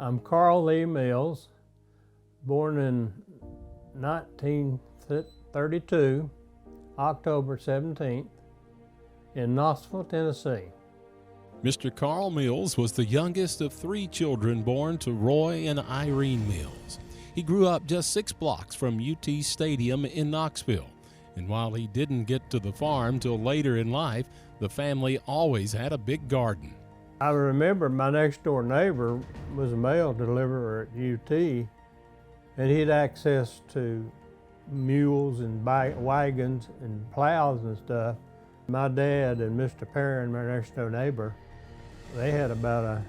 I'm Carl Lee Mills, born in 1932, October 17th, in Knoxville, Tennessee. Mr. Carl Mills was the youngest of 3 children born to Roy and Irene Mills. He grew up just 6 blocks from UT Stadium in Knoxville, and while he didn't get to the farm till later in life, the family always had a big garden. I remember my next door neighbor was a mail deliverer at UT, and he had access to mules and wagons and plows and stuff. My dad and Mr. Perrin, my next door neighbor, they had about a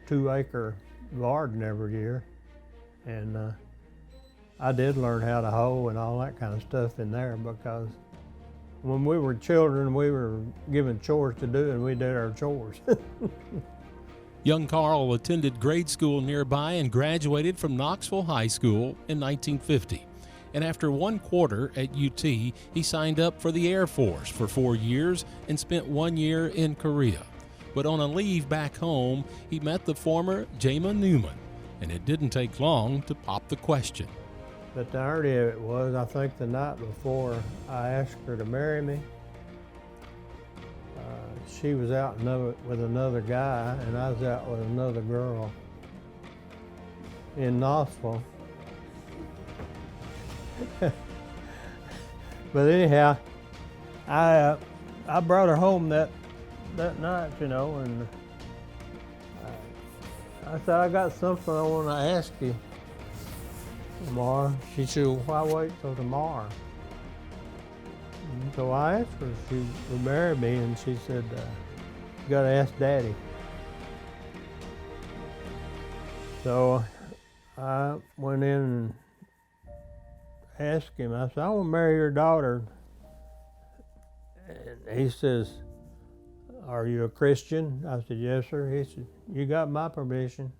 2-acre garden every year. And I did learn how to hoe and all that kind of stuff in there, because when we were children, we were given chores to do and we did our chores. Young Carl attended grade school nearby and graduated from Knoxville High School in 1950. And after 1 quarter at UT, he signed up for the Air Force for 4 years and spent 1 year in Korea. But on a leave back home, he met the former Jama Newman, and it didn't take long to pop the question. But the irony of it was, I think the night before I asked her to marry me, she was out with another guy, and I was out with another girl in Knoxville. But anyhow, I brought her home that night, you know, and I said, I got something I want to ask you tomorrow. She said, well, why wait till tomorrow? And so I asked her if she would marry me, and she said, you got to ask Daddy. So I went in and asked him, I said, I want to marry your daughter. And he says, are you a Christian? I said, yes, sir. He said, you got my permission.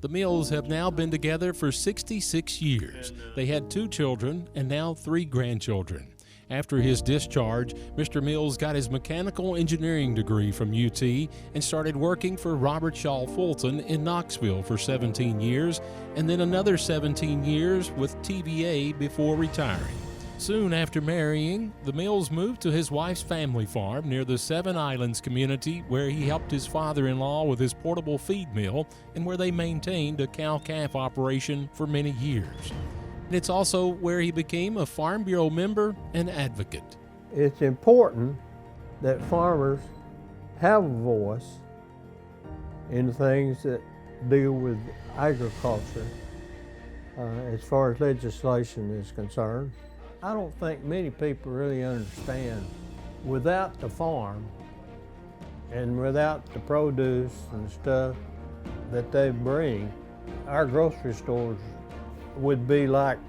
The Mills have now been together for 66 years. They had 2 children and now 3 grandchildren. After his discharge, Mr. Mills got his mechanical engineering degree from UT and started working for Robert Shaw Fulton in Knoxville for 17 years, and then another 17 years with TVA before retiring. Soon after marrying, the Mills moved to his wife's family farm near the Seven Islands community, where he helped his father-in-law with his portable feed mill and where they maintained a cow-calf operation for many years. It's also where he became a Farm Bureau member and advocate. It's important that farmers have a voice in things that deal with agriculture as far as legislation is concerned. I don't think many people really understand, without the farm and without the produce and stuff that they bring, our grocery stores would be like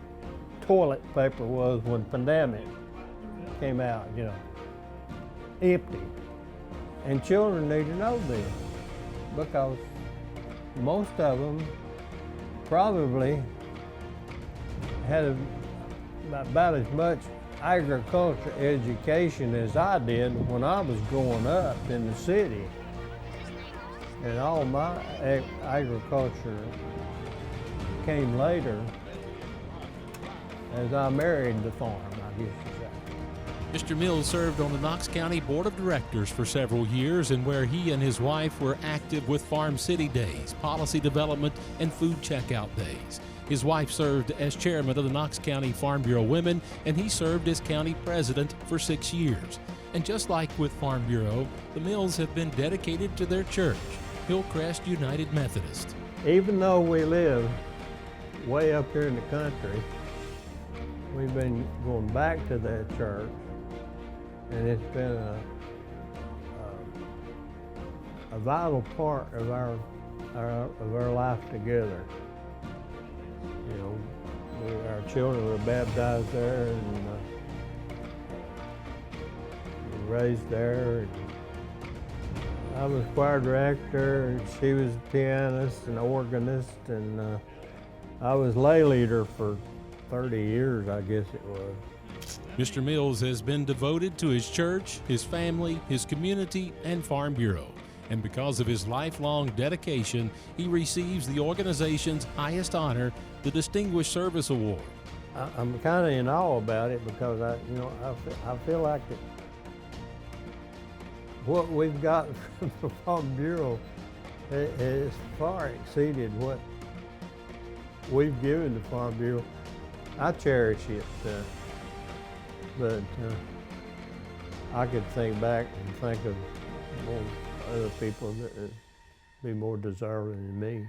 toilet paper was when pandemic came out, you know, empty. And children need to know this, because most of them probably had about as much agriculture education as I did when I was growing up in the city. And all my agriculture came later as I married the farm, I guess you say. Mr. Mills served on the Knox County Board of Directors for several years, and where he and his wife were active with Farm City Days, policy development, and food checkout days. His wife served as chairman of the Knox County Farm Bureau Women, and he served as county president for 6 years. And just like with Farm Bureau, the Mills have been dedicated to their church, Hillcrest United Methodist. Even though we live way up here in the country, we've been going back to that church, and it's been a vital part of our life together. You know, our children were baptized there and raised there. And I was choir director, and she was a pianist and organist, and I was lay leader for 30 years, I guess it was. Mr. Mills has been devoted to his church, his family, his community, and Farm Bureau. And because of his lifelong dedication, he receives the organization's highest honor, the Distinguished Service Award. I'm kind of in awe about it because I feel like that what we've got from the Farm Bureau has far exceeded what we've given the Farm Bureau. I cherish it, but I could think back and think of more other people that would be more deserving than me.